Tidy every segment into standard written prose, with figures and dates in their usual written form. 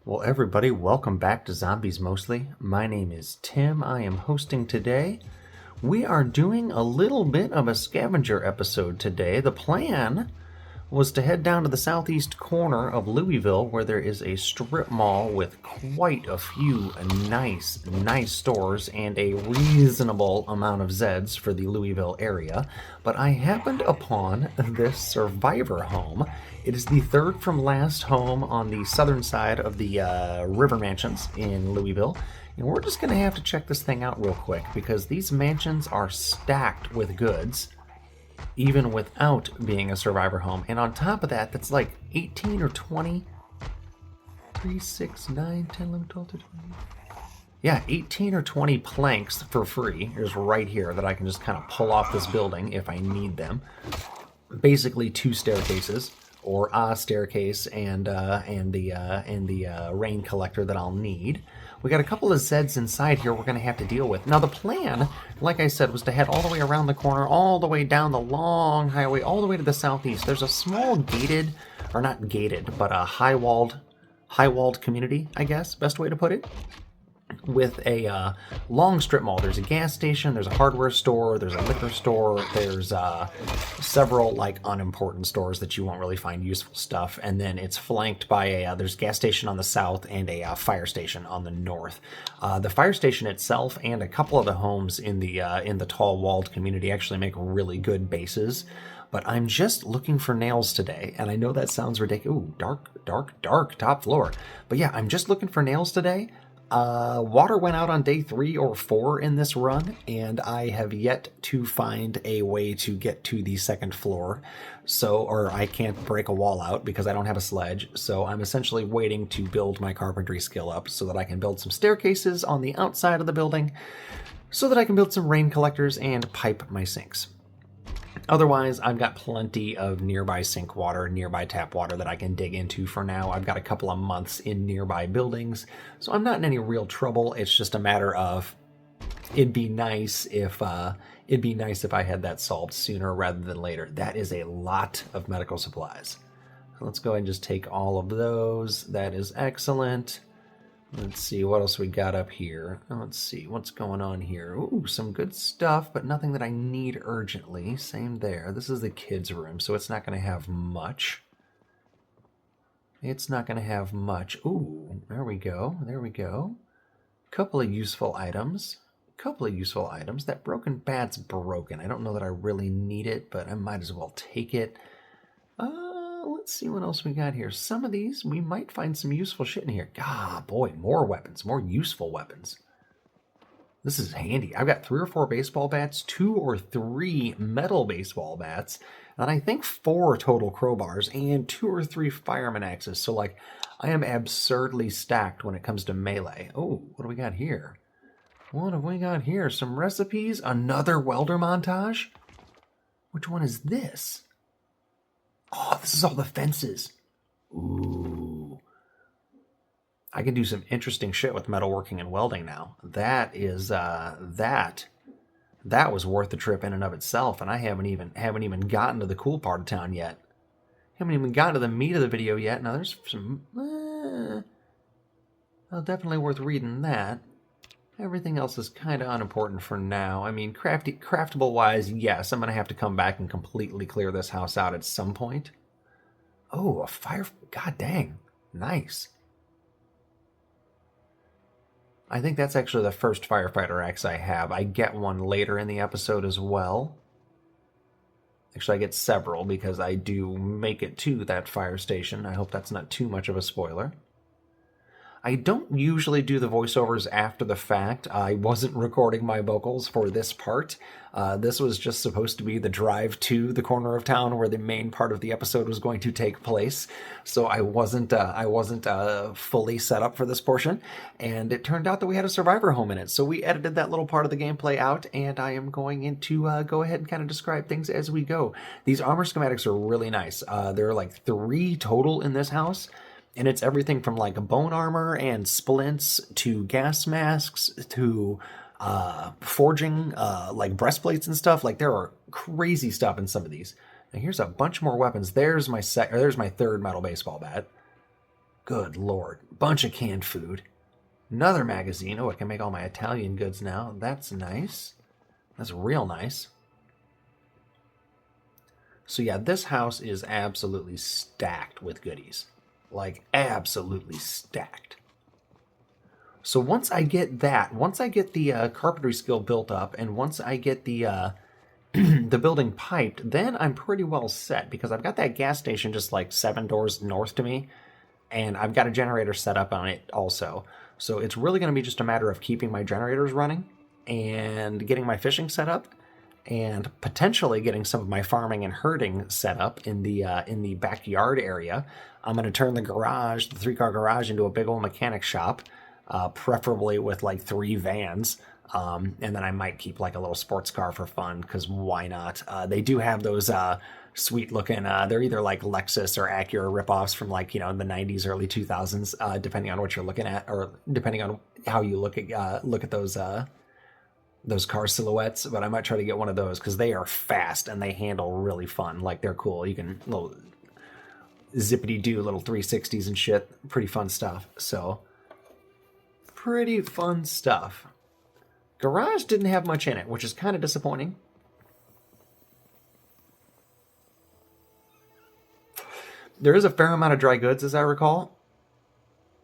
Well, everybody, welcome back to Zombies Mostly. My name is Tim. I am hosting today. We are doing a little bit of a scavenger episode today. The plan was to head down to the southeast corner of Louisville, where there is a strip mall with quite a few nice stores and a reasonable amount of Zeds for the Louisville area. But I happened upon this survivor home. It is the third from last home on the southern side of the River Mansions in Louisville. And we're just going to have to check this thing out real quick because these mansions are stacked with goods, even without being a survivor home. And on top of that, that's like 18 or 20, 3, 6, 9, 10, 11, 12, 13, 20. Yeah, 18 or 20 planks for free. Here's right here that I can just kind of pull off this building if I need them. Basically 2 staircases, or a staircase and the rain collector that I'll need. We got a couple of Zeds inside here we're going to have to deal with. Now the plan, like I said, was to head all the way around the corner, all the way down the long highway, all the way to the southeast. There's a small gated, or not gated, but a high-walled community, I guess, best way to put it, with a long strip mall. There's a gas station, there's a hardware store, there's a liquor store, there's several like unimportant stores that you won't really find useful stuff, and then it's flanked by there's a gas station on the south and a fire station on the north. The fire station itself and a couple of the homes in the tall walled community actually make really good bases. But I'm just looking for nails today, and I know that sounds ridiculous. Ooh, dark top floor. But yeah, I'm just looking for nails today. Water went out on day 3 or 4 in this run, and I have yet to find a way to get to the second floor. Or I can't break a wall out because I don't have a sledge. So I'm essentially waiting to build my carpentry skill up so that I can build some staircases on the outside of the building so that I can build some rain collectors and pipe my sinks. Otherwise, I've got plenty of nearby sink water, nearby tap water that I can dig into for now. I've got a couple of months in nearby buildings, so I'm not in any real trouble. It's just a matter of it'd be nice if I had that solved sooner rather than later. That is a lot of medical supplies. So let's go ahead and just take all of those. That is excellent. Let's see what else we got up here. Let's see what's going on here. Ooh, some good stuff, but nothing that I need urgently. Same there. This is the kids' room, so it's not going to have much. It's not going to have much. Ooh, there we go. There we go. Couple of useful items. That broken bat's broken. I don't know that I really need it, but I might as well take it. Let's see what else we got here. Some of these, we might find some useful shit in here. Ah, boy, more weapons, more useful weapons. This is handy. I've got 3 or 4 baseball bats, 2 or 3 metal baseball bats, and I think 4 total crowbars, and 2 or 3 fireman axes. So, like, I am absurdly stacked when it comes to melee. Oh, what do we got here? What have we got here? Some recipes? Another welder montage? Which one is this? Oh, this is all the fences. Ooh. I can do some interesting shit with metalworking and welding now. That is, that was worth the trip in and of itself, and I haven't even gotten to the cool part of town yet. Haven't even gotten to the meat of the video yet. Now, there's some, well, definitely worth reading that. Everything else is kind of unimportant for now. I mean, craftable-wise, yes, I'm going to have to come back and completely clear this house out at some point. Oh, a fire... God dang. Nice. I think that's actually the first firefighter axe I have. I get one later in the episode as well. Actually, I get several because I do make it to that fire station. I hope that's not too much of a spoiler. I don't usually do the voiceovers after the fact. I wasn't recording my vocals for this part. This was just supposed to be the drive to the corner of town where the main part of the episode was going to take place. So I wasn't fully set up for this portion. And it turned out that we had a survivor home in it. So we edited that little part of the gameplay out, and I am going to go ahead and kind of describe things as we go. These armor schematics are really nice. There are like 3 total in this house. And it's everything from like bone armor and splints to gas masks to forging like breastplates and stuff. Like there are crazy stuff in some of these. Now here's a bunch more weapons. There's my 3rd metal baseball bat. good Lord. Bunch of canned food. Another magazine. Oh, I can make all my Italian goods now. That's nice. That's real nice. So yeah, this house is absolutely stacked with goodies. Like, absolutely stacked. So once I get the carpentry skill built up, and once I get the the building piped, then I'm pretty well set, because I've got that gas station just like 7 doors north to me, and I've got a generator set up on it also. So it's really going to be just a matter of keeping my generators running and getting my fishing set up, and potentially getting some of my farming and herding set up in the backyard area. I'm going to turn the 3-car garage, into a big old mechanic shop, preferably with like 3 vans. And then I might keep like a little sports car for fun, because why not? They do have those sweet looking, they're either like Lexus or Acura ripoffs from like, the 90s, early 2000s, depending on what you're looking at, or depending on how you look at those car silhouettes. But I might try to get one of those, because they are fast and they handle really fun. Like, they're cool. You can little zippity do little 360s and shit. Pretty fun stuff. So pretty fun stuff. Garage didn't have much in it, which is kind of disappointing. There is a fair amount of dry goods, as I recall,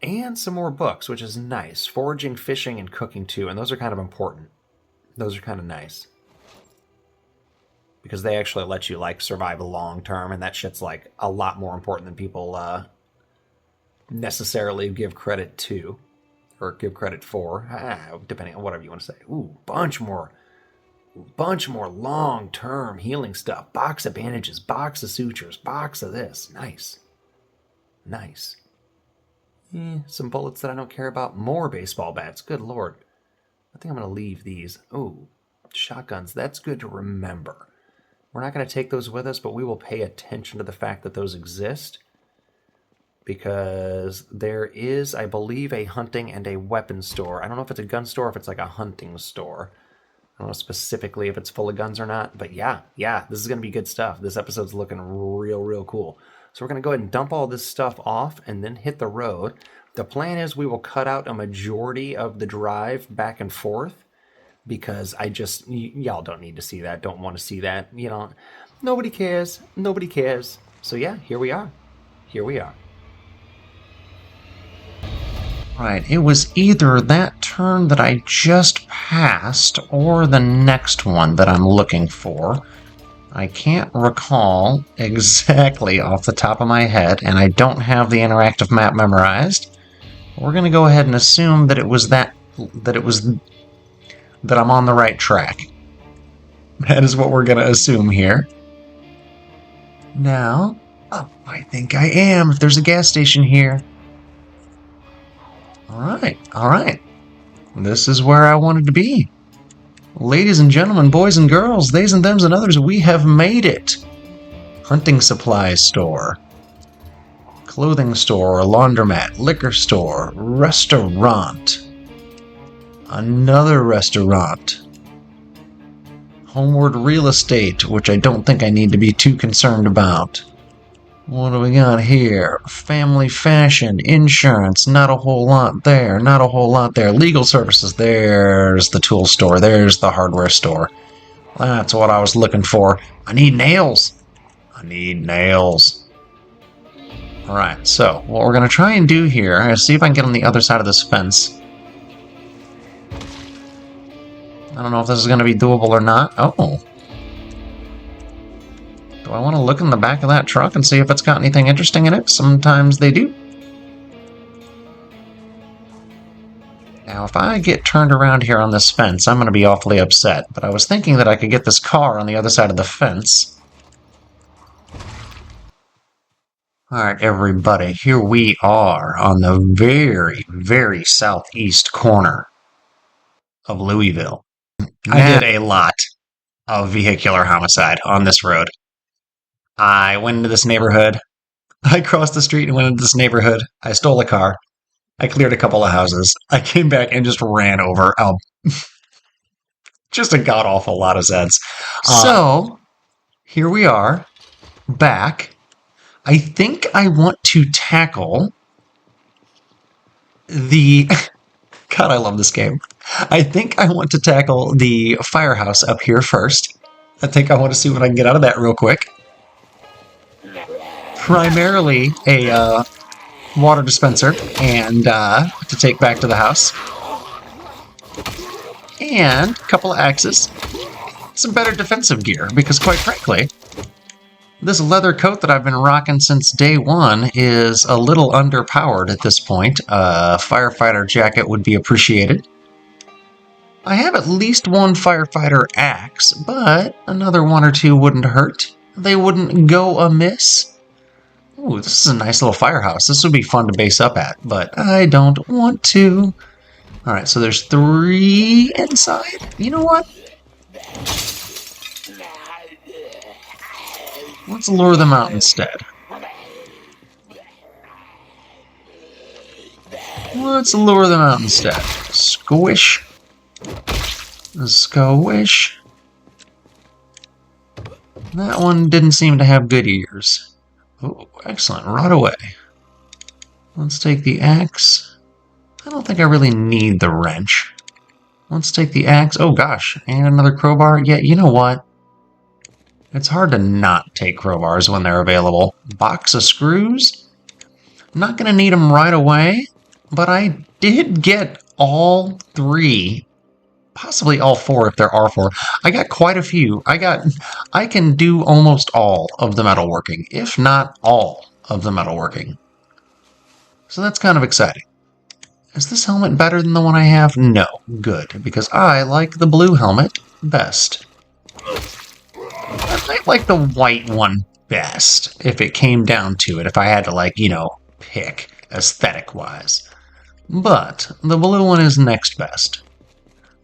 and some more books, which is nice. Foraging, fishing, and cooking too, and those are kind of important. Those are kind of nice, because they actually let you like survive long term, and that shit's like a lot more important than people necessarily give credit to, or give credit for, depending on whatever you want to say. Ooh, bunch more long-term healing stuff. Box of bandages, box of sutures, box of this. Nice. Some bullets that I don't care about. More baseball bats. Good Lord. I think I'm going to leave these. Oh, shotguns. That's good to remember. We're not going to take those with us, but we will pay attention to the fact that those exist, because there is, I believe, a hunting and a weapon store. I don't know if it's a gun store or if it's like a hunting store. I don't know specifically if it's full of guns or not, but yeah, this is going to be good stuff. This episode's looking real cool. So we're going to go ahead and dump all this stuff off and then hit the road. The plan is we will cut out a majority of the drive back and forth, because y'all don't need to see that, don't want to see that. Nobody cares. So yeah, here we are. Right, it was either that turn that I just passed or the next one that I'm looking for. I can't recall exactly off the top of my head, and I don't have the interactive map memorized. We're going to go ahead and assume that that I'm on the right track. That is what we're going to assume here. Now, I think I am, if there's a gas station here. All right. This is where I wanted to be. Ladies and gentlemen, boys and girls, theys and thems and others, we have made it. Hunting supplies store, clothing store, laundromat, liquor store, restaurant, another restaurant, homeward real estate, which I don't think I need to be too concerned about. What do we got here? Family fashion, insurance, not a whole lot there, Legal services, there's the tool store, there's the hardware store. That's what I was looking for. I need nails. Alright, so what we're going to try and do here is see if I can get on the other side of this fence. I don't know if this is going to be doable or not. Oh. Do I want to look in the back of that truck and see if it's got anything interesting in it? Sometimes they do. Now, if I get turned around here on this fence, I'm going to be awfully upset. But I was thinking that I could get this car on the other side of the fence. Alright, everybody, here we are on the very southeast corner of Louisville. I did a lot of vehicular homicide on this road. I went into this neighborhood. I crossed the street and went into this neighborhood. I stole a car. I cleared a couple of houses. I came back and just ran over just a god-awful lot of Zeds. So, here we are, back. I think I want to tackle The God, I love this game. I think I want to tackle the firehouse up here first. I think I want to see what I can get out of that real quick. Primarily a water dispenser and to take back to the house. And a couple of axes. Some better defensive gear, because quite frankly, this leather coat that I've been rocking since day one is a little underpowered at this point. A firefighter jacket would be appreciated. I have at least one firefighter axe, but another one or two wouldn't hurt. They wouldn't go amiss. Ooh, this is a nice little firehouse. This would be fun to base up at, but I don't want to. Alright, so there's 3 inside. You know what? Let's lure them out instead. Let's lure them out instead. Squish. Squish. That one didn't seem to have good ears. Oh, excellent. Right away. Let's take the axe. I don't think I really need the wrench. Let's take the axe. Oh gosh, and another crowbar. Yeah, you know what? It's hard to not take crowbars when they're available. Box of screws. I'm not going to need them right away, but I did get all 3, possibly all 4 if there are 4. I got quite a few. I can do almost all of the metalworking, if not all of the metalworking. So that's kind of exciting. Is this helmet better than the one I have? No. Good, because I like the blue helmet best. I might like the white one best, if it came down to it, if I had to, like, you know, pick aesthetic-wise. But the blue one is next best.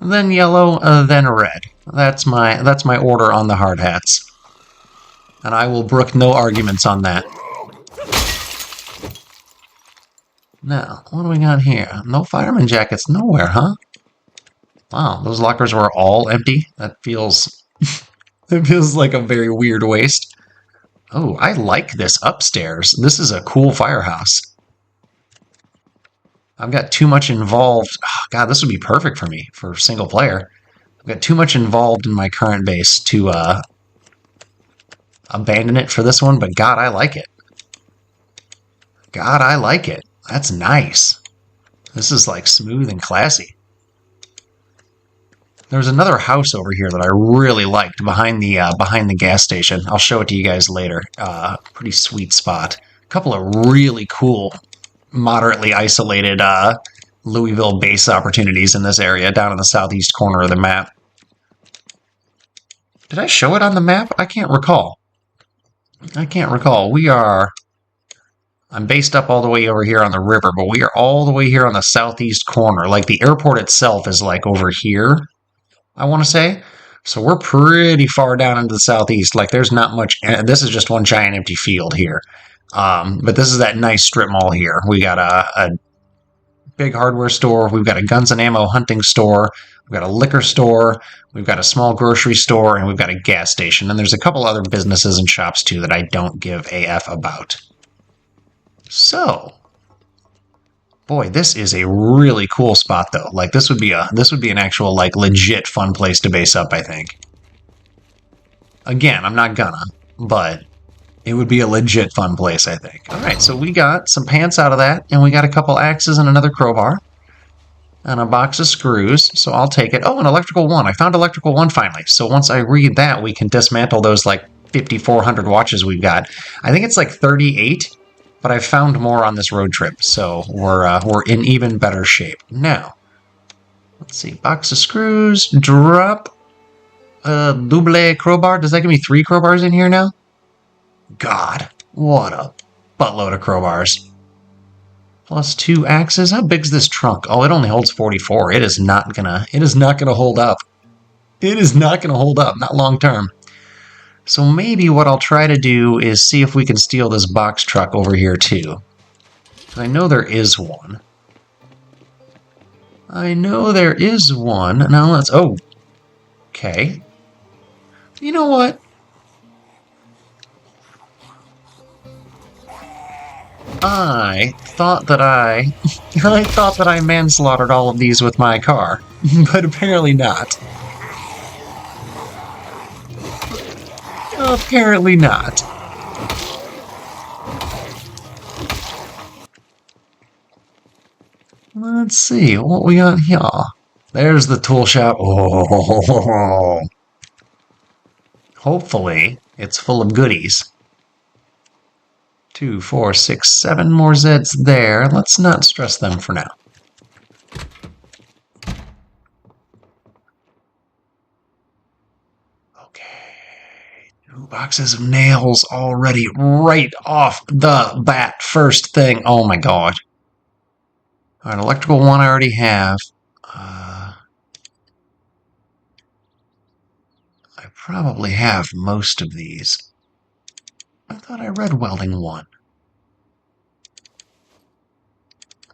Then yellow, then red. That's my order on the hard hats. And I will brook no arguments on that. Now, what do we got here? No fireman jackets nowhere, huh? Wow, those lockers were all empty? That feels... it feels like a very weird waste. Oh, I like this upstairs. This is a cool firehouse. I've got too much involved. Oh, God, this would be perfect for me, for single player. I've got too much involved in my current base to abandon it for this one, but God, I like it. God, I like it. That's nice. This is like smooth and classy. There's another house over here that I really liked behind the gas station. I'll show it to you guys later. Pretty sweet spot. A couple of really cool, moderately isolated Louisville base opportunities in this area down in the southeast corner of the map. Did I show it on the map? I can't recall. I can't recall. I'm based up all the way over here on the river, but we are all the way here on the southeast corner. Like the airport itself is like over here, I want to say. So we're pretty far down into the southeast. Like there's not much. This is just one giant empty field here. But this is that nice strip mall here. We got a big hardware store. We've got a guns and ammo hunting store. We've got a liquor store. We've got a small grocery store, and we've got a gas station. And there's a couple other businesses and shops too that I don't give AF about. So, boy, this is a really cool spot though. Like this would be an actual like legit fun place to base up, I think. Again, I'm not gonna, but it would be a legit fun place, I think. All right, so we got some pants out of that, and we got a couple axes and another crowbar. And a box of screws, so I'll take it. Oh, an electrical one. I found electrical one finally. So once I read that, we can dismantle those like 5,400 watches we've got. I think it's like 38, but I found more on this road trip, so we're in even better shape. Now, let's see. Box of screws, drop a double crowbar. Does that give me 3 crowbars in here now? God, what a buttload of crowbars. Plus 2 axes. How big's this trunk? Oh, it only holds 44. It is not gonna hold up. It is not gonna hold up, not long term. So maybe what I'll try to do is see if we can steal this box truck over here too. I know there is one. Now let's... Oh. Okay. You know what? I thought that I thought that I manslaughtered all of these with my car, but apparently not. Apparently not. Let's see what we got here. There's the tool shop. Oh, hopefully it's full of goodies. 2, 4, 6, 7 more Zeds there. Let's not stress them for now. Okay. 2 boxes of nails already right off the bat. First thing. Oh my god. Alright, electrical one I already have. I probably have most of these. I thought I read welding 1.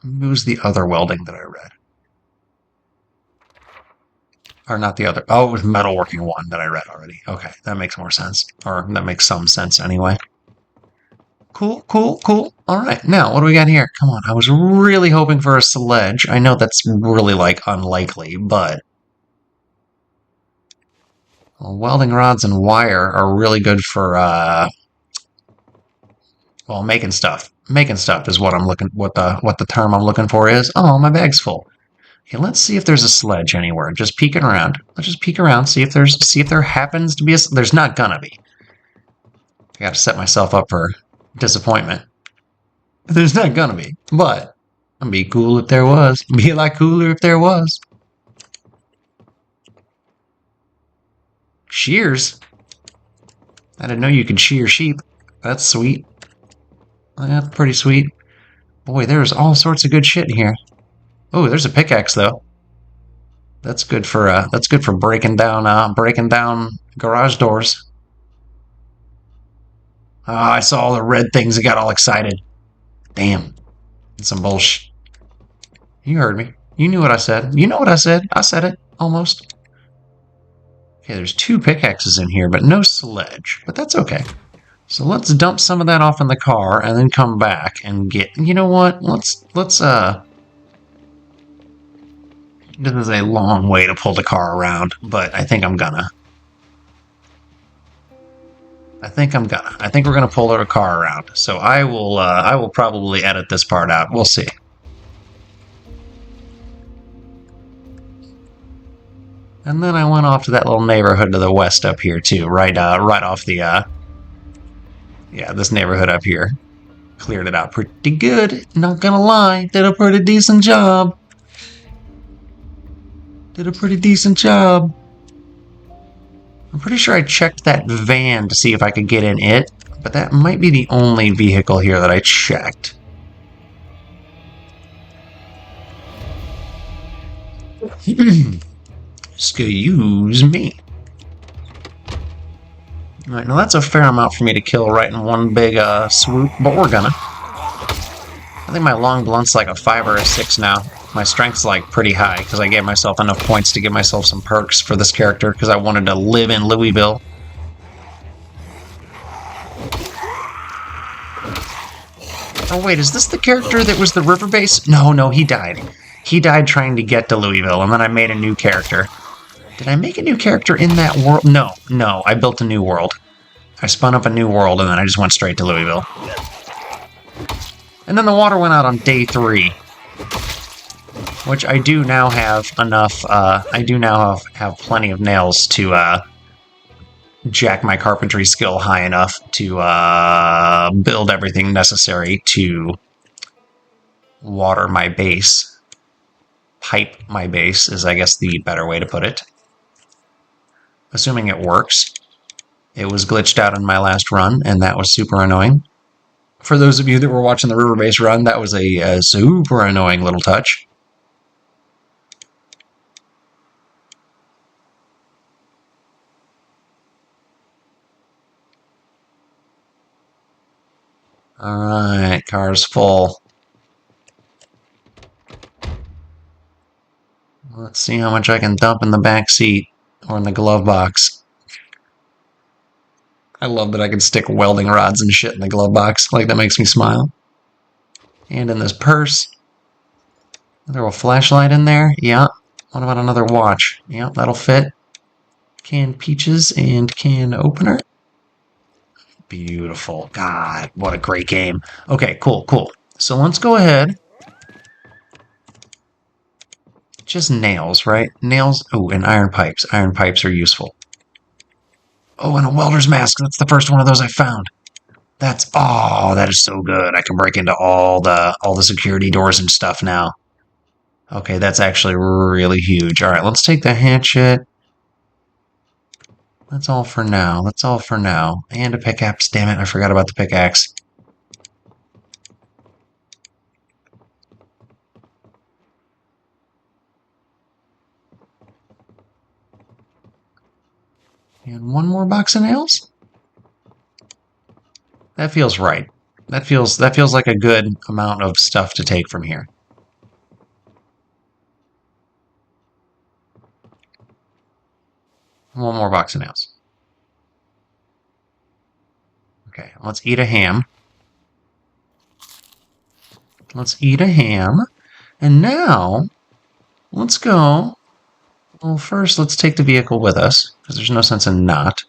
It was the other welding that I read. Or not the other. Oh, it was metalworking 1 that I read already. Okay, that makes more sense. Or that makes some sense anyway. Cool, cool, cool. All right, now what do we got here? Come on, I was really hoping for a sledge. I know that's really, unlikely, but... Well, welding rods and wire are really good for, well, making stuff. Making stuff is what the term I'm looking for is. Oh, my bag's full. Okay, let's see if there's a sledge anywhere. Just peeking around. Let's just peek around, see if there happens to be a... There's not gonna be. I gotta set myself up for disappointment. There's not gonna be, but it'd be cool if there was. Be a lot cooler if there was. Shears? I didn't know you could shear sheep. That's sweet. That's pretty sweet. Boy, there's all sorts of good shit in here. Oh, there's a pickaxe though. That's good for breaking down garage doors. Oh, I saw all the red things and got all excited. Damn. It's some bullshit. You heard me. You knew what I said. You know what I said. I said it. Almost. Okay, there's 2 pickaxes in here, but no sledge. But that's okay. So let's dump some of that off in the car and then come back and get... You know what? Let's This is a long way to pull the car around, but I think I'm gonna. I think we're gonna pull our car around. So I will probably edit this part out. We'll see. And then I went off to that little neighborhood to the west up here too, right off the yeah, this neighborhood up here. Cleared it out pretty good. Not gonna lie, did a pretty decent job. Did a pretty decent job. I'm pretty sure I checked that van to see if I could get in it, but that might be the only vehicle here that I checked. Excuse me. Alright, now that's a fair amount for me to kill right in one big swoop, but we're gonna. I think my long blunt's like a 5 or a 6 now. My strength's like pretty high because I gave myself enough points to give myself some perks for this character because I wanted to live in Louisville. Oh wait, is this the character that was the river base? No, he died. He died trying to get to Louisville, and then I made a new character. Did I make a new character in that world? No, I built a new world. I spun up a new world, and then I just went straight to Louisville. And then the water went out on day 3. Which I do now have enough, I do now have plenty of nails to, jack my carpentry skill high enough to, build everything necessary to water my base. Pipe my base is, I guess, the better way to put it. Assuming it works. It was glitched out in my last run, and that was super annoying. For those of you that were watching the river base run, that was a super annoying little touch. Alright, car's full. Let's see how much I can dump in the back seat or in the glove box. I love that I can stick welding rods and shit in the glove box. Like, that makes me smile. And in this purse. Throw a flashlight in there. Yeah. What about another watch? Yeah, that'll fit. Canned peaches and can opener. Beautiful. God, what a great game. Okay, cool. So let's go ahead. Just nails, right? Nails. Oh, and iron pipes. Iron pipes are useful. Oh, and a welder's mask. That's the first one of those I found. That is so good. I can break into all the security doors and stuff now. Okay, that's actually really huge. All right, let's take the hatchet. That's all for now. That's all for now. And a pickaxe. Damn it, I forgot about the pickaxe. And one more box of nails? That feels right. That feels like a good amount of stuff to take from here. One more box of nails. Okay, let's eat a ham. Let's eat a ham. And now, let's go. Well, first, let's take the vehicle with us, because there's no sense in not.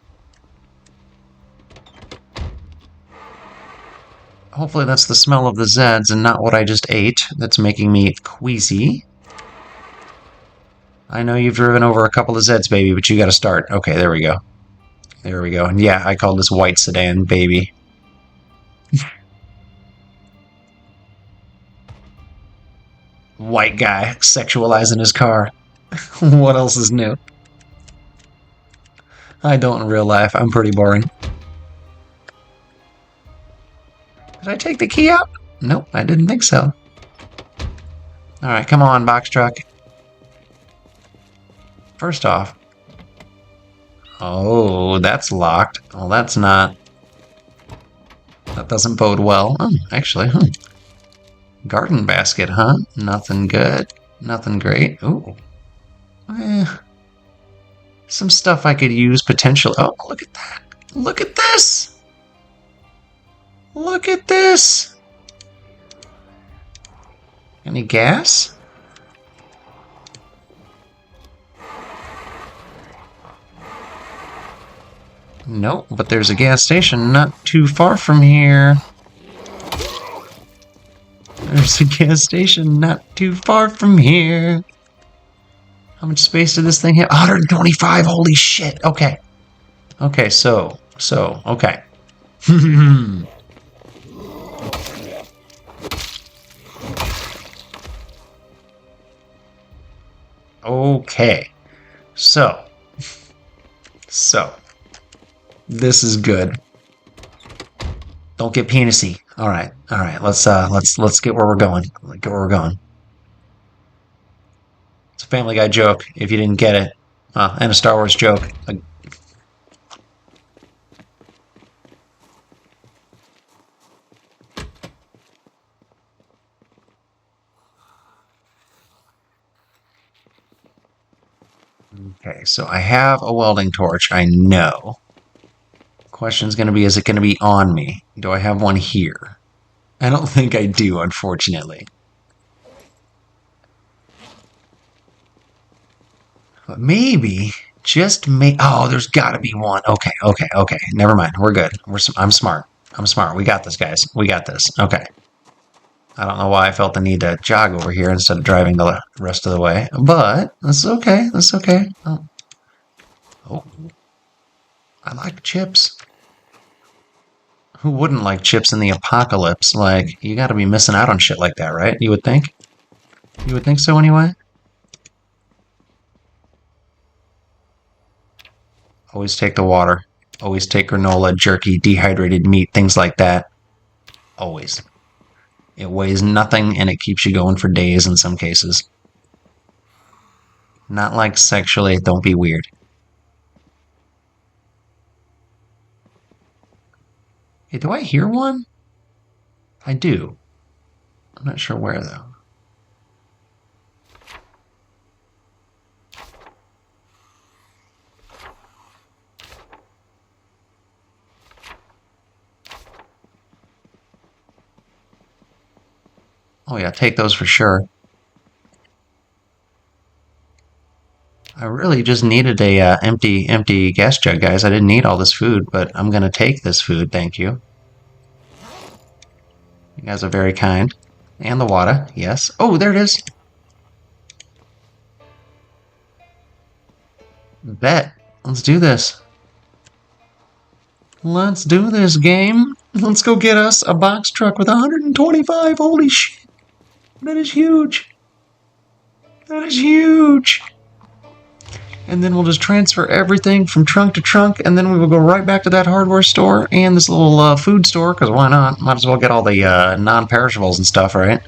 Hopefully that's the smell of the Zeds and not what I just ate that's making me queasy. I know you've driven over a couple of Zeds, baby, but you gotta start. Okay, there we go. There we go. And yeah, I called this white sedan, baby. White guy sexualizing his car. What else is new? I don't in real life. I'm pretty boring. Did I take the key out? Nope, I didn't think so. Alright, come on, box truck. First off. Oh, that's locked. Well, that's not. That doesn't bode well. Actually. Garden basket, huh? Nothing good. Nothing great. Ooh. Some stuff I could use potentially. Oh, look at that. Look at this. Look at this. Any gas? Nope, but there's a gas station not too far from here. There's a gas station not too far from here. How much space did this thing have? 125, holy shit. Okay. Okay, okay. Okay. So. This is good. Don't get penisy. All right. Let's get where we're going. Get where we're going. It's a Family Guy joke. If you didn't get it, and a Star Wars joke. Okay, so I have a welding torch. I know. Question's going to be, is it going to be on me? Do I have one here? I don't think I do, unfortunately. But maybe, just oh, there's got to be one. Okay. Never mind. We're good. I'm smart. We got this, guys. We got this. Okay. I don't know why I felt the need to jog over here instead of driving the rest of the way, but that's okay. That's okay. Oh. I like chips. Who wouldn't like chips in the apocalypse? Like, you gotta be missing out on shit like that, right? You would think? You would think so anyway? Always take the water. Always take granola, jerky, dehydrated meat, things like that. Always. It weighs nothing and it keeps you going for days in some cases. Not like sexually, don't be weird. Hey, do I hear one? I do. I'm not sure where, though. Oh yeah, take those for sure. I really just needed a empty gas jug, guys. I didn't need all this food, but I'm gonna take this food, thank you. You guys are very kind. And the water, yes. Oh, there it is. Bet. Let's do this. Let's do this, game. Let's go get us a box truck with 125. Holy shit. That is huge. That is huge. And then we'll just transfer everything from trunk to trunk, and then we will go right back to that hardware store and this little food store, because why not? Might as well get all the non-perishables and stuff, right?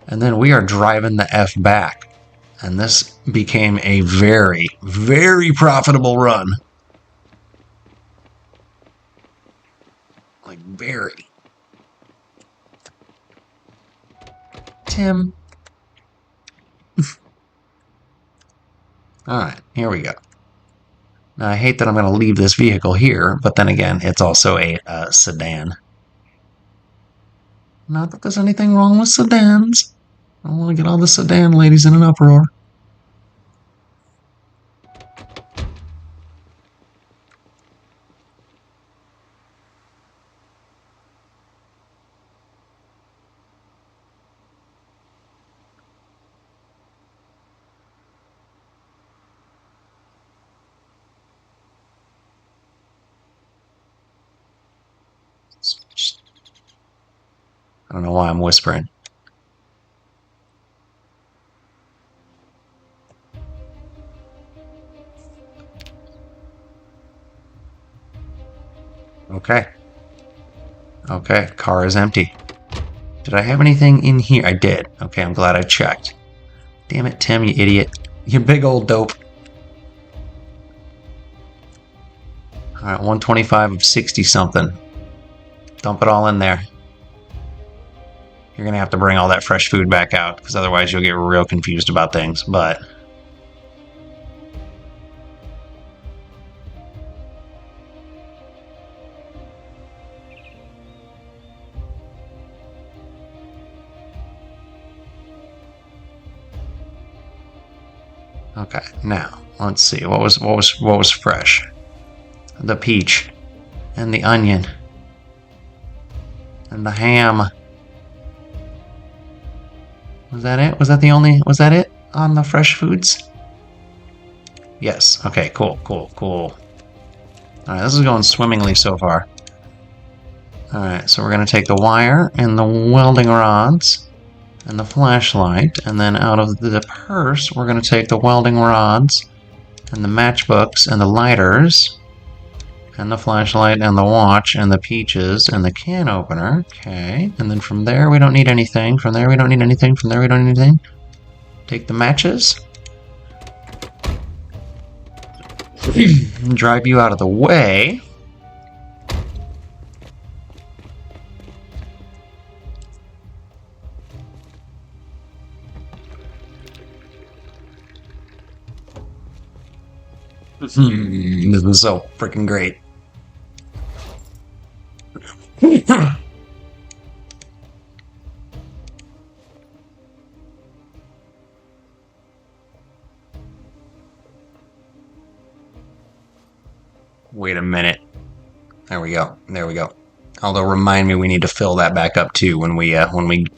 And then we are driving the F back. And this became a very, very profitable run. Like, very. Tim. Alright, here we go. Now, I hate that I'm going to leave this vehicle here, but then again, it's also a sedan. Not that there's anything wrong with sedans. I don't want to get all the sedan ladies in an uproar. I don't know why I'm whispering. Okay. Okay, car is empty. Did I have anything in here? I did. Okay, I'm glad I checked. Damn it, Tim, you idiot. You big old dope. Alright, 125 of 60 something. Dump it all in there. You're gonna have to bring all that fresh food back out, because otherwise you'll get real confused about things, but... Okay, now, let's see, what was fresh? The peach, and the onion, and the ham. Was that it? Was that it on the fresh foods? Yes, okay, cool. Alright, this is going swimmingly so far. Alright, so we're gonna take the wire and the welding rods and the flashlight, and then out of the purse, we're going to take the welding rods and the matchbooks and the lighters and the flashlight and the watch and the peaches and the can opener. Okay, and then from there we don't need anything. From there we don't need anything. From there we don't need anything. Take the matches. Drive you out of the way. This is so freaking great. Wait a minute. There we go. Although remind me we need to fill that back up too when we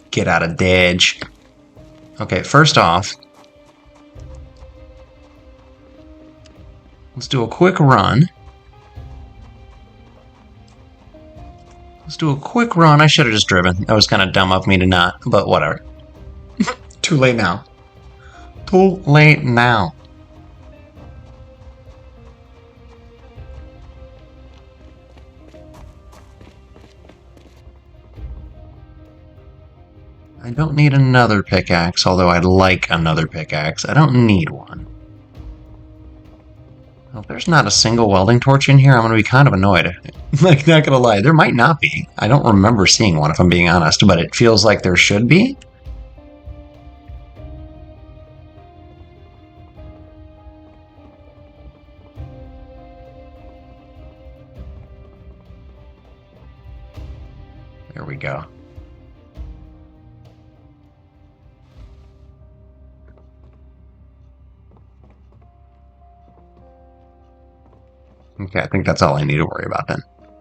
get out of Dodge. Okay, first off, let's do a quick run. I should have just driven. That was kind of dumb of me to not, but whatever. Too late now. I don't need another pickaxe, although I'd like another pickaxe. I don't need one. Well, if there's not a single welding torch in here, I'm going to be kind of annoyed. Like, not going to lie, there might not be. I don't remember seeing one, if I'm being honest, but it feels like there should be. There we go. Okay, I think that's all I need to worry about then.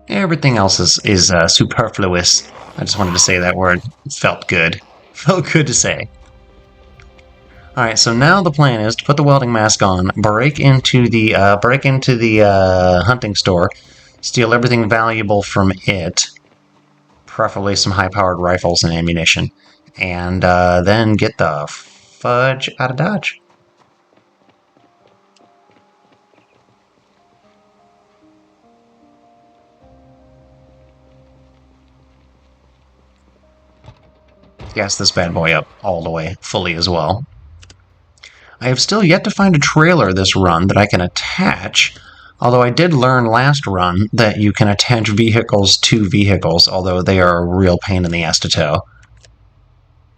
Everything else is superfluous. I just wanted to say that word. It felt good. Felt good to say. Alright, so now the plan is to put the welding mask on, break into the hunting store, steal everything valuable from it, preferably some high-powered rifles and ammunition, and then get the fudge out of Dodge. Gas this bad boy up all the way, fully as well. I have still yet to find a trailer this run that I can attach, although I did learn last run that you can attach vehicles to vehicles, although they are a real pain in the ass to tow.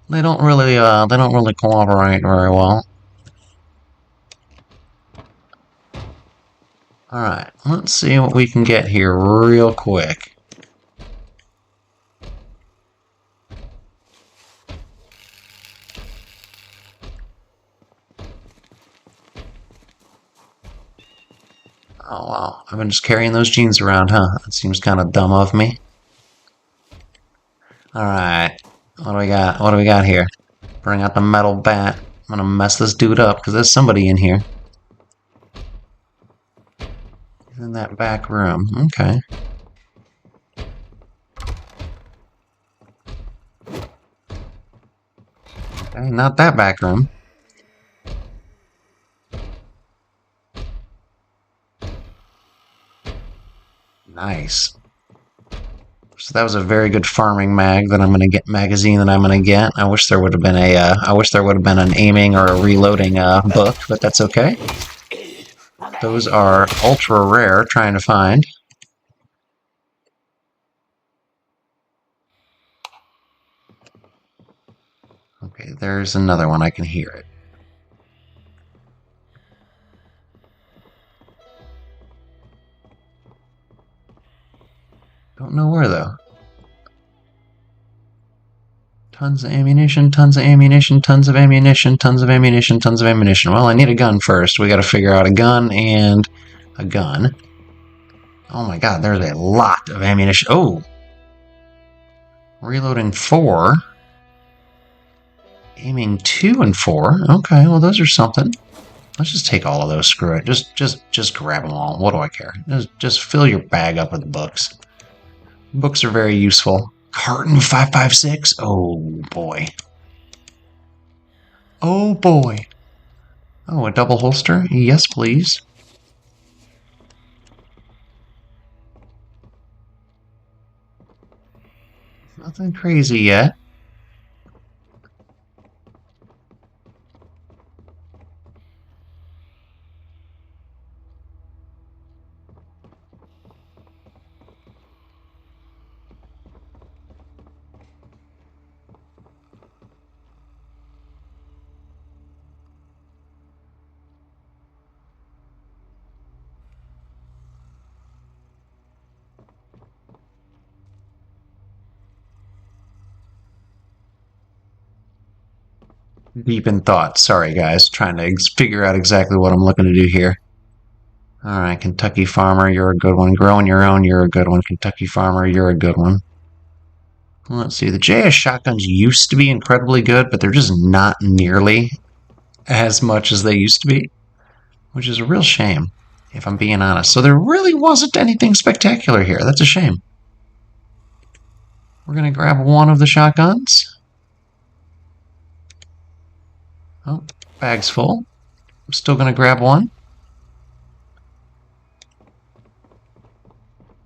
They don't really cooperate very well. Alright, let's see what we can get here real quick. Oh wow, I've been just carrying those jeans around, huh? That seems kind of dumb of me. Alright, what do we got? What do we got here? Bring out the metal bat. I'm gonna mess this dude up, because there's somebody in here. He's in that back room. Okay. Okay, not that back room. Nice. So that was a very good farming magazine that I'm gonna get. I wish there would have been an aiming or a reloading book, but that's okay. Those are ultra rare trying to find. Okay, there's another one. I can hear it. Don't know where though. Tons of ammunition, tons of ammunition, tons of ammunition, tons of ammunition, tons of ammunition. Well, I need a gun first. We gotta figure out a gun and a gun. Oh my god, there's a lot of ammunition. Oh! Reloading 4. Aiming 2 and 4. Okay, well those are something. Let's just take all of those. Screw it. Just grab them all. What do I care? Just fill your bag up with books. Books are very useful. Carton 556? Oh boy. Oh boy. Oh, a double holster? Yes, please. Nothing crazy yet. Deep in thought. Sorry, guys. Trying to figure out exactly what I'm looking to do here. Alright, Kentucky Farmer, you're a good one. Growing your own, you're a good one. Kentucky Farmer, you're a good one. Let's see. The JS shotguns used to be incredibly good, but they're just not nearly as much as they used to be, which is a real shame, if I'm being honest. So there really wasn't anything spectacular here. That's a shame. We're going to grab one of the shotguns. Oh, bag's full. I'm still going to grab one.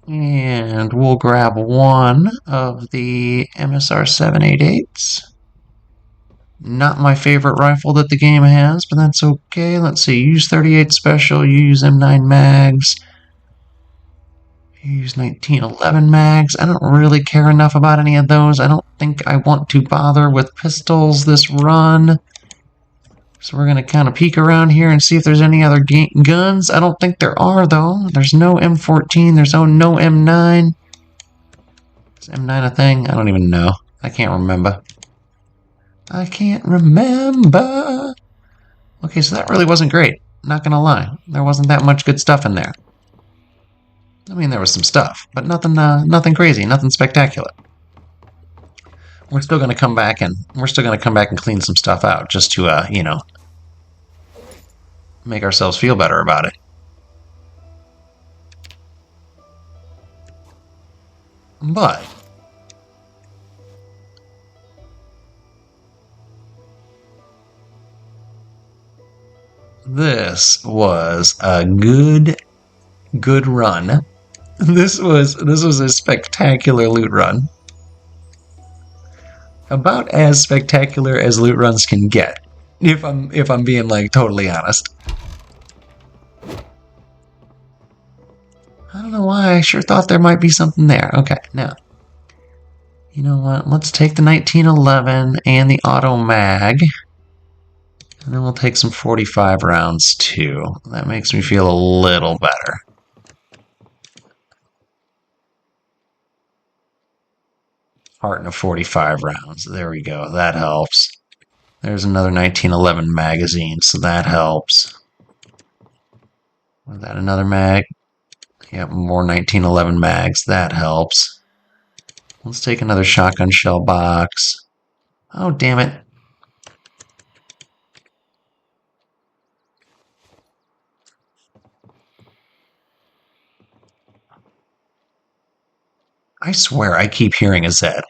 And we'll grab one of the MSR 788s. Not my favorite rifle that the game has, but that's okay. Let's see, use 38 special, you use M9 mags. You use 1911 mags. I don't really care enough about any of those. I don't think I want to bother with pistols this run. So we're going to kind of peek around here and see if there's any other guns. I don't think there are, though. There's no M14. There's no M9. Is M9 a thing? I don't even know. I can't remember. I can't remember. Okay, so that really wasn't great. Not going to lie. There wasn't that much good stuff in there. I mean, there was some stuff, but nothing, nothing crazy, nothing spectacular. We're still gonna come back and clean some stuff out just to, you know, make ourselves feel better about it. But this was a good run. This was a spectacular loot run. About as spectacular as loot runs can get, if I'm being like totally honest. I don't know why, I sure thought there might be something there. Okay, now, you know what, let's take the 1911 and the auto mag, and then we'll take some 45 rounds too. That makes me feel a little better. Heart of 45 rounds, there we go, that helps. There's another 1911 magazine, so that helps. Was that another mag? Yep, more 1911 mags. That helps. Let's take another shotgun shell box. Oh, damn it. I swear I keep hearing a Zed.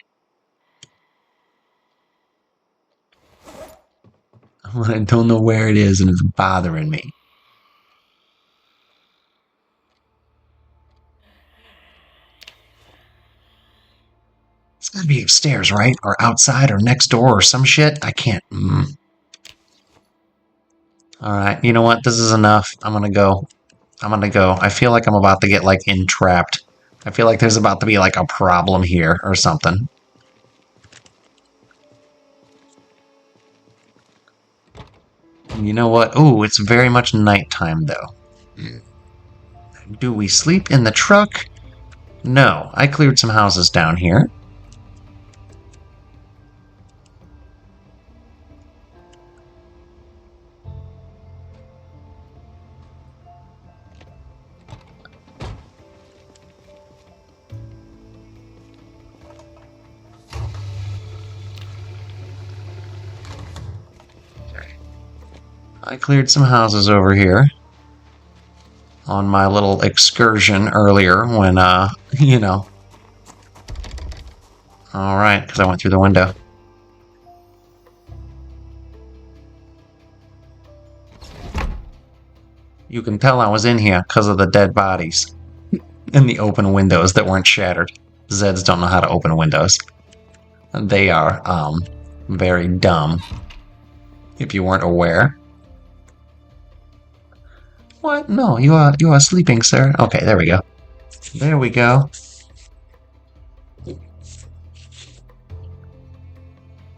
I don't know where it is and it's bothering me. It's gotta be upstairs, right? Or outside or next door or some shit. I can't. Alright, you know what? This is enough. I'm gonna go. I feel like I'm about to get, like, entrapped. I feel like there's about to be, like, a problem here or something. You know what? Ooh, it's very much nighttime, though. Do we sleep in the truck? No, I cleared some houses down here. I cleared some houses over here on my little excursion earlier when, you know. Alright, because I went through the window. You can tell I was in here because of the dead bodies and the open windows that weren't shattered. Zeds don't know how to open windows. They are, very dumb, if you weren't aware. What? No, you are sleeping, sir. Okay, there we go. There we go.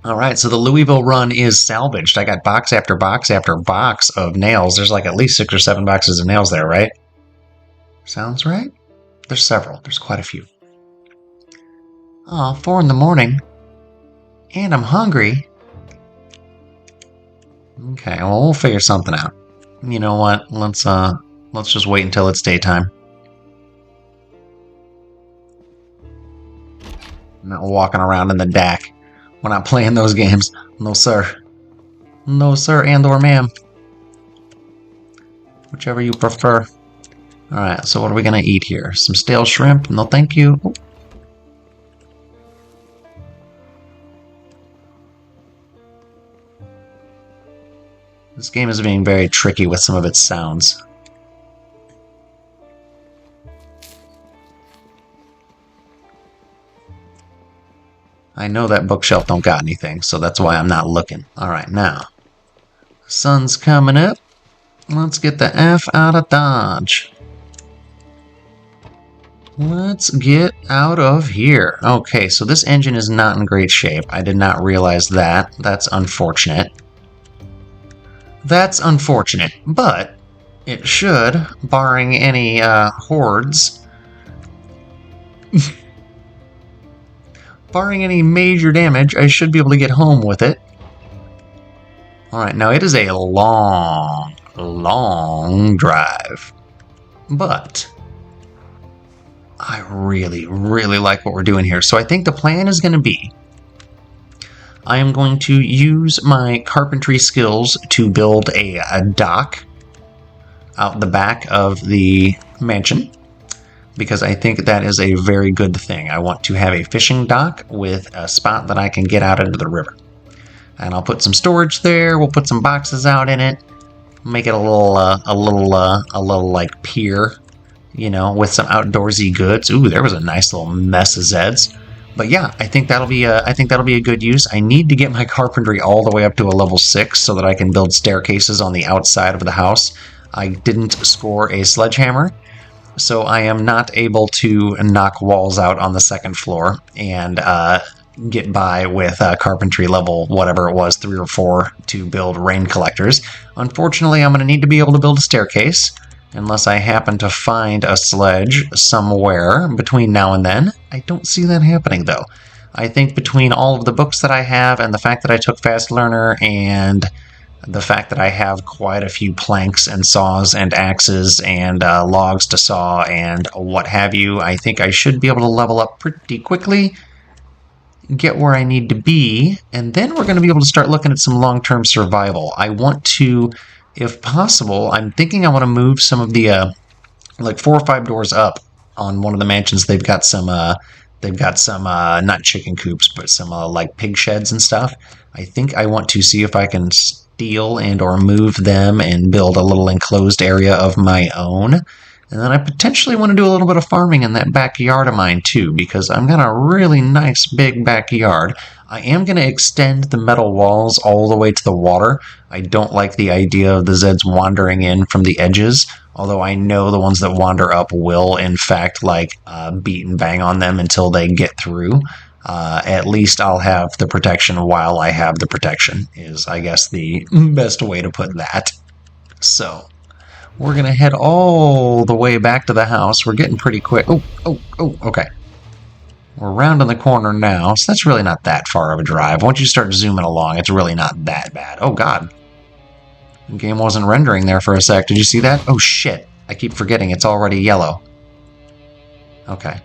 Alright, so the Louisville run is salvaged. I got box after box after box of nails. There's like at least 6 or 7 boxes of nails there, right? Sounds right? There's several. There's quite a few. Oh, 4 in the morning. And I'm hungry. Okay, well, we'll figure something out. You know what? Let's just wait until it's daytime. I'm not walking around in the DAC. We're not playing those games. No, sir. No, sir, and or ma'am. Whichever you prefer. Alright, so what are we gonna eat here? Some stale shrimp? No, thank you. Ooh. This game is being very tricky with some of its sounds. I know that bookshelf don't got anything, so that's why I'm not looking. Alright, now. Sun's coming up. Let's get the F out of Dodge. Let's get out of here. Okay, so this engine is not in great shape. I did not realize that. That's unfortunate. That's unfortunate, but it should, barring any hordes, barring any major damage, I should be able to get home with it. Alright, now it is a long drive, but I really, really like what we're doing here. So I think the plan is going to be I am going to use my carpentry skills to build a dock out the back of the mansion, because I think that is a very good thing. I want to have a fishing dock with a spot that I can get out into the river. And I'll put some storage there. We'll put some boxes out in it. Make it a little like pier, with some outdoorsy goods. Ooh, there was a nice little mess of Zeds. But yeah, I think that'll be a good use. I need to get my carpentry all the way up to a level 6 so that I can build staircases on the outside of the house. I didn't score a sledgehammer, so I am not able to knock walls out on the second floor and get by with carpentry level, whatever it was, 3 or 4 to build rain collectors. Unfortunately, I'm going to need to be able to build a staircase, unless I happen to find a sledge somewhere between now and then. I don't see that happening, though. I think between all of the books that I have and the fact that I took Fast Learner and the fact that I have quite a few planks and saws and axes and logs to saw and what have you, I think I should be able to level up pretty quickly, get where I need to be, and then we're going to be able to start looking at some long-term survival. I want to, if possible, I'm thinking I want to move some of the, like 4 or 5 doors up on one of the mansions. They've got some, not chicken coops, but some, like pig sheds and stuff. I think I want to see if I can steal and or move them and build a little enclosed area of my own. And then I potentially want to do a little bit of farming in that backyard of mine too, because I've got a really nice big backyard. I am going to extend the metal walls all the way to the water. I don't like the idea of the Zeds wandering in from the edges, although I know the ones that wander up will, in fact, beat and bang on them until they get through. At least I'll have the protection while I have the protection, is, I guess, the best way to put that. So we're going to head all the way back to the house. We're getting pretty quick. Oh, okay. We're rounding the corner now, so that's really not that far of a drive. Once you start zooming along, it's really not that bad. Oh, God. The game wasn't rendering there for a sec. Did you see that? Oh, shit. I keep forgetting it's already yellow. Okay.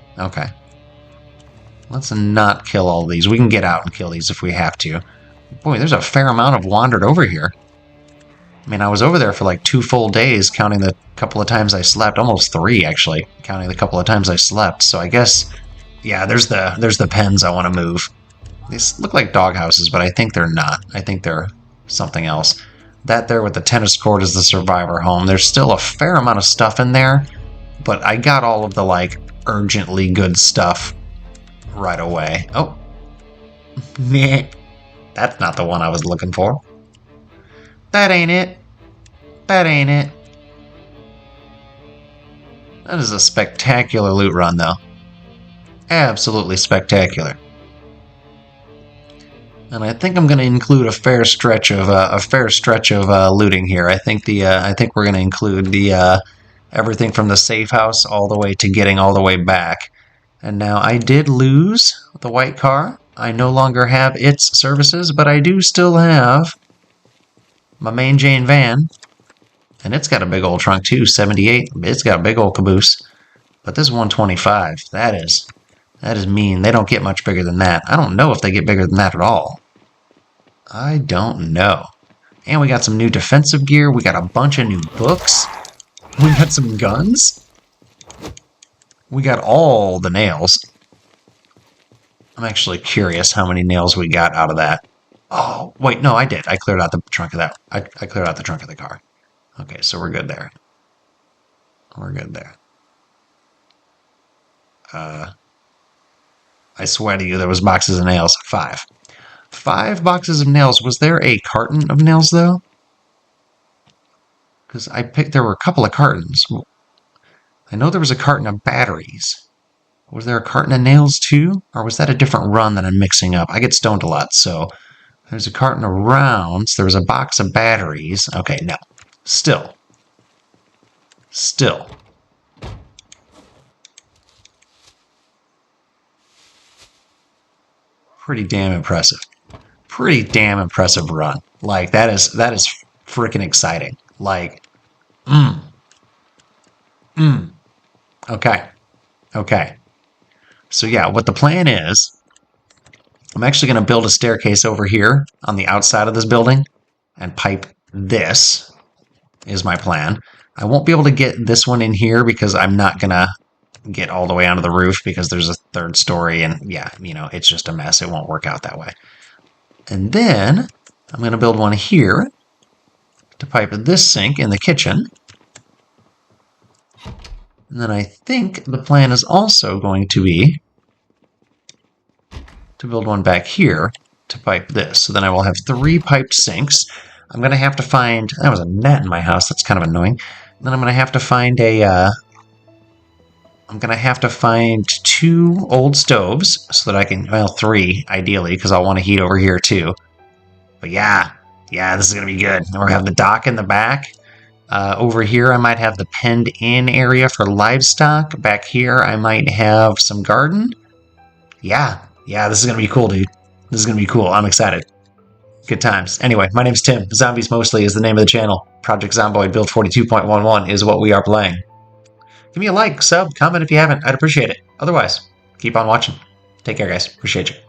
Let's not kill all these. We can get out and kill these if we have to. Boy, there's a fair amount of wandered over here. I mean, I was over there for like 2 full days, counting the couple of times I slept. Almost 3, actually, counting the couple of times I slept. So I guess, yeah, there's the pens I want to move. These look like dog houses, but I think they're not. I think they're something else. That there with the tennis court is the survivor home. There's still a fair amount of stuff in there, but I got all of the, urgently good stuff right away. Oh. Meh. That's not the one I was looking for. That ain't it. That is a spectacular loot run, though. Absolutely spectacular. And I think I'm going to include a fair stretch of looting here. I think we're going to include the everything from the safe house all the way to getting all the way back. And now I did lose the white car. I no longer have its services, but I do still have my main Jane van, and it's got a big old trunk too, 78. It's got a big old caboose, but this is 125. That is mean. They don't get much bigger than that. I don't know if they get bigger than that at all. I don't know. And we got some new defensive gear. We got a bunch of new books. We got some guns. We got all the nails. I'm actually curious how many nails we got out of that. Oh, wait, no, I did. I cleared out the trunk of that. I cleared out the trunk of the car. Okay, so we're good there. I swear to you, there was boxes of nails. 5. 5 boxes of nails. Was there a carton of nails, though? Because there were a couple of cartons. I know there was a carton of batteries. Was there a carton of nails, too? Or was that a different run that I'm mixing up? I get stoned a lot, so there's a carton of rounds. There was a box of batteries. Okay, no. Still. Pretty damn impressive. Pretty damn impressive run. That is freaking exciting. Okay. Okay. So yeah, what the plan is, I'm actually going to build a staircase over here on the outside of this building and pipe this is my plan. I won't be able to get this one in here because I'm not going to get all the way onto the roof because there's a third story and yeah, it's just a mess. It won't work out that way. And then I'm going to build one here to pipe this sink in the kitchen. And then I think the plan is also going to be to build one back here to pipe this. So then I will have 3 piped sinks. I'm going to have to find... That was a gnat in my house. That's kind of annoying. Then I'm going to have to find I'm going to have to find 2 old stoves so that I can... Well, 3, ideally, because I'll want to heat over here, too. But yeah, this is going to be good. And we're having the dock in the back. Over here, I might have the penned-in area for livestock. Back here, I might have some garden. Yeah, this is going to be cool, dude. This is going to be cool. I'm excited. Good times. Anyway, my name's Tim. Zombies Mostly is the name of the channel. Project Zomboid Build 42.11 is what we are playing. Give me a like, sub, comment if you haven't. I'd appreciate it. Otherwise, keep on watching. Take care, guys. Appreciate you.